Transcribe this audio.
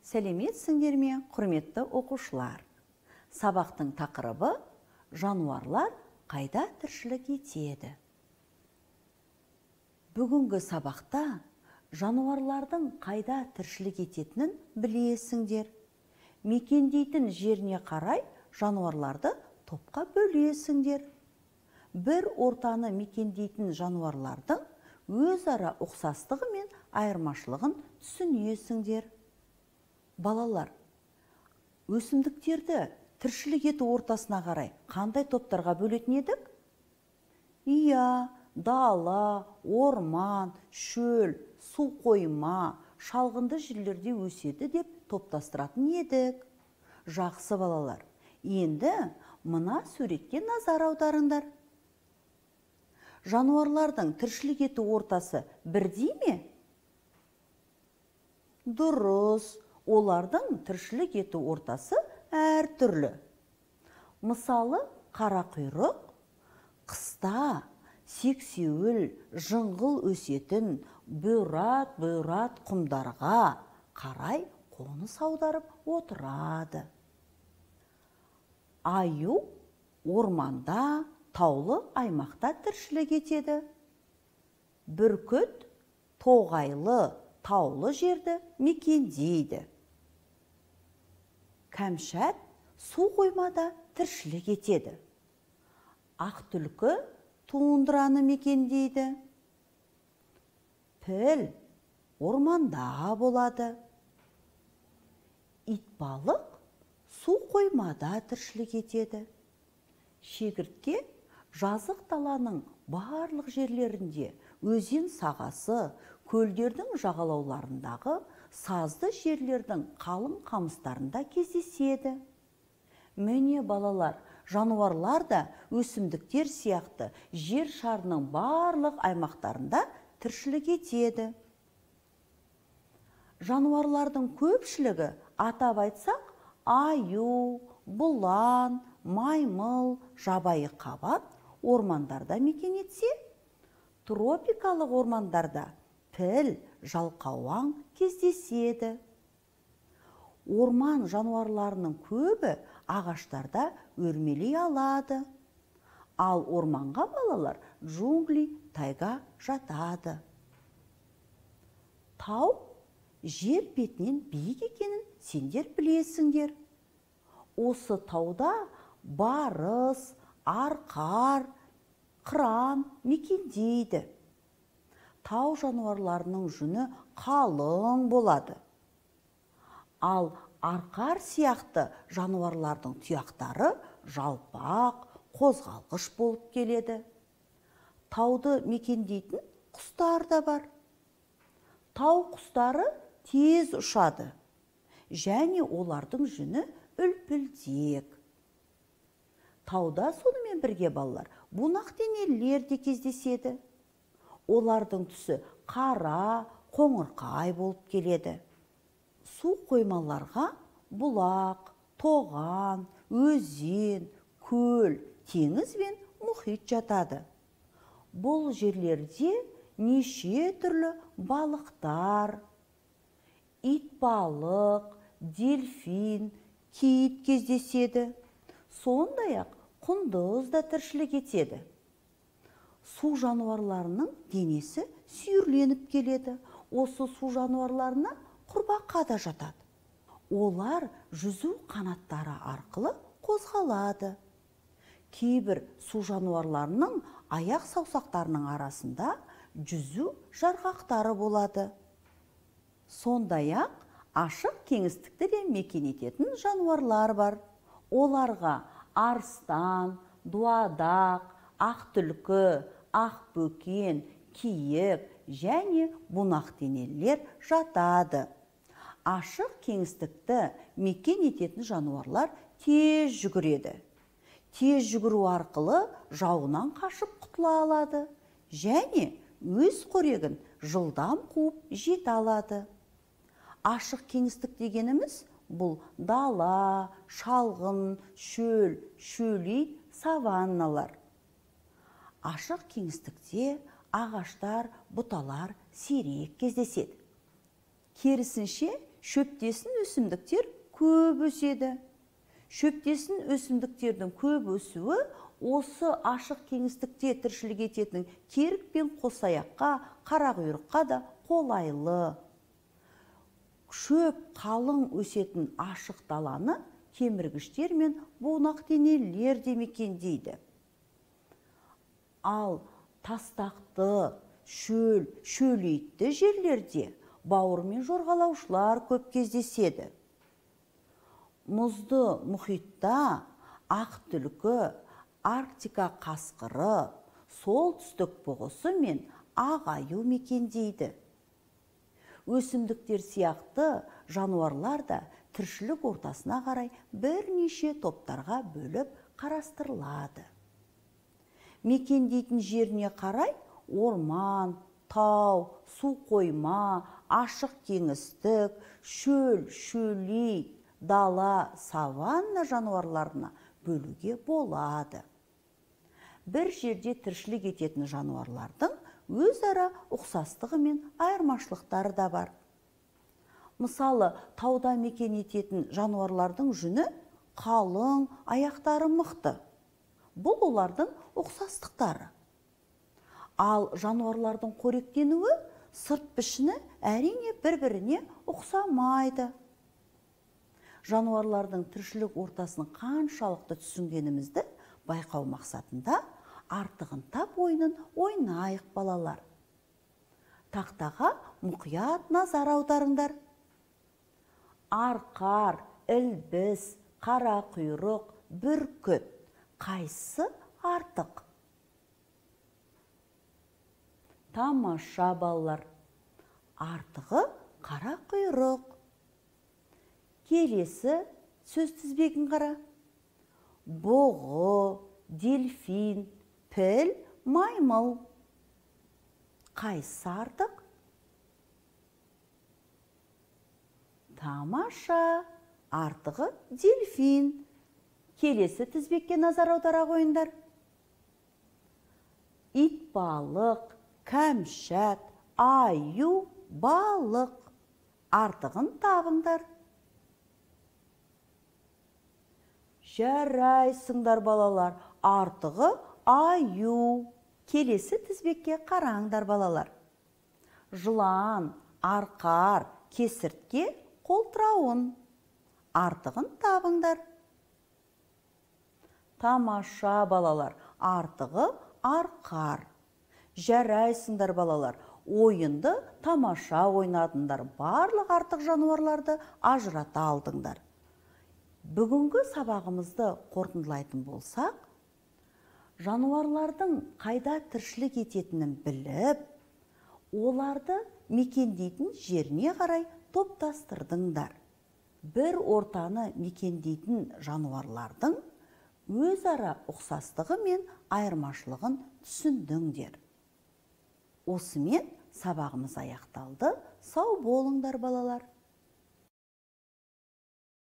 Сәлеметсіңдер ме, құрметті оқушылар? Сабақтың тақырыбы жануарлар қайда тіршілік етеді? Бүгінгі сабақта жануарлардың қайда тіршілік ететінін білесіңдер. Мекендейтін жеріне қарай жануарларды топқа бөлесіңдер. Бір ортаны мекендейтін жануарлардың өзара ұқсастығы мен айырмашылығын түсінесіңдер. Балалар, өсімдіктерді тіршілік ету ортасына қарай қандай топтарға бөлетін едік? Иә, дала, орман, шөл, су қойма, шалғынды жерлерде өседі деп топтастыратын едік. Жақсы балалар, енді мына суретке назар аударыңдар. Жануарлардың тіршілік ету ортасы бірдей ме? Дұрыс, олардың тіршілік ету ортасы әртүрлі. Мысалы, қарақұйрық қыста сексеуіл, жыңғыл өсетін бұйрат құмдарға қарай қоныс аударып отырады. Аю орманда, таулы аймақта тіршілік етеді. Бүркіт тоғайлы, таулы жерді мекендейді. Кәмшат су қоймада тіршілік етеді. Ақ түлкі тундраны мекендейді. Піл орманда болады. Итбалық су қоймада тіршілік етеді. Шегіртке жазық даланың барлық жерлерінде, өзен сағасы, көлдердің жағалауларындағы, сазды жерлердің қалың қамыстарында кездеседі. Міне балалар, жануарлар да өсімдіктер сияқты жер шарының барлық аймақтарында тіршілік етеді. Жануарлардың көпшілігі, атап айтсақ, аю, бұлан, маймыл, жабайы қабат ормандарда мекен етсе, тропикалық ормандарда піл, жалқауаң кездеседі. Орман жануарларының көбі ағаштарда өрмелей алады. Ал орманға балалар джунгли, тайга жатады. Тау жер бетінен биік екенін сендер білесіңдер. Осы тауда барыс, арқар, қыран мекендейді. Тау жануарларының жүні қалың болады. Ал арқар сияқты жануарлардың тұяқтары жалпақ, қозғалғыш болып келеді. Тауды мекендейтін құстар да бар. Тау құстары тез ұшады, және олардың жүні үлпілдек. Тауда сонымен бірге балалар бунақденелілер де кездеседі. Олардың түсі қара, қоңырқай болып келеді. Су қоймаларға бұлақ, тоған, өзен, көл, теңіз бен мұхит жатады. Бұл жерлерде неше түрлі балықтар, итбалық, дельфин, кит кездеседі. Сондай-ақ құндыз да тіршілік етеді. Су жануарларының денесі сүйірленіп келеді. Осы су жануарларына құрбақа да жатады. Олар жүзу қанаттары арқылы қозғалады. Кейбір су жануарларының аяқ саусақтарының арасында жүзу жарғақтары болады. Сондай-ақ ашық кеңістікті де мекен ететін жануарлар бар. Оларға арыстан, дуадақ, ақ түлкі, ақ бөкен, киік және бунақденелілер жатады. Ашық кеңістікті мекен ететін жануарлар тез жүгіреді. Тез жүгіру арқылы жауынан қашып құтыла алады, және өз қорегін жылдам қуып жете алады. Ашық кеңістік дегеніміз бұл дала, шалғын, шөл, шөлейт, саванналар. Ашық кеңістікте ағаштар, бұталар сирек кездеседі. Керісінше шөптесін өсімдіктер көп өседі. Шөптесін өсімдіктердің көп өсуі осы ашық кеңістікте тіршілік ететін керік пен қосаяққа, қарақұйрыққа да қолайлы. Шөп қалың өсетін ашық даланы кеміргіштер мен бунақденелілер де мекендейді. Ал тастақты, шөлейтті жерлерде бауыр мен жорғалаушылар көп кездеседі. Мұзды мұхитта ақ түлкі, Арктика қасқыры, солтүстік бұғысы мен ақ аю мекендейді. Өсімдіктер сияқты жануарлар да тіршілік ортасына қарай бірнеше топтарға бөліп қарастырылады. Мекендейтін жеріне қарай орман, тау, су қойма, ашық кеңістік, шөл, шөлейт, дала, саванна жануарларына бөлуге болады. Бір жерде тіршілік ететін жануарлардың өзара ұқсастығы мен айырмашылықтары да бар. Мысалы, тауда мекен ететін жануарлардың жүні қалың, аяқтары мықты. Бұл олардың ұқсастықтары. Ал жануарлардың қоректенуі сырт пішіні әрине бір-біріне ұқсамайды. Жануарлардың тіршілік ортасын қаншалықты түсінгенімізді байқау мақсатында артығын тап ойынын ойнайық балалар. Тақтаға мұқият назар аударыңдар. Арқар, ілбіс, қарақұйрық, бүркіт қайсысы артық? Тамаша балалар. Артығы қарақұйрық. Келесі сөз тізбегін қара. Бұғы, дельфин, піл, маймыл. Қайсысы артық? Тамаша. Артығы дельфин. Келесі тізбекке назар аудара қойыңдар. Итбалық, кәмшат, аю, балық. Артығын табыңдар. Жарайсыңдар балалар. Артығы аю. Келесі тізбекке қараңдар балалар. Жылан, арқар, кесіртке, қолтырауын. Артығын табыңдар. Тамаша балалар. Артығы арқар. Жарайсыңдар балалар. Ойынды тамаша ойнадыңдар. Барлық артық жануарларды ажырата алдыңдар. Бүгінгі сабағымызды қорытындылайтын болсақ, жануарлардың қайда тіршілік ететінін біліп, оларды мекендейтін жеріне қарай топтастырдыңдар. Бір ортаны мекендейтін жануарлардың өзара ұқсастығы мен айырмашылығын түсіндіңдер. Осымен сабағымыз аяқталды. Сау болыңдар балалар.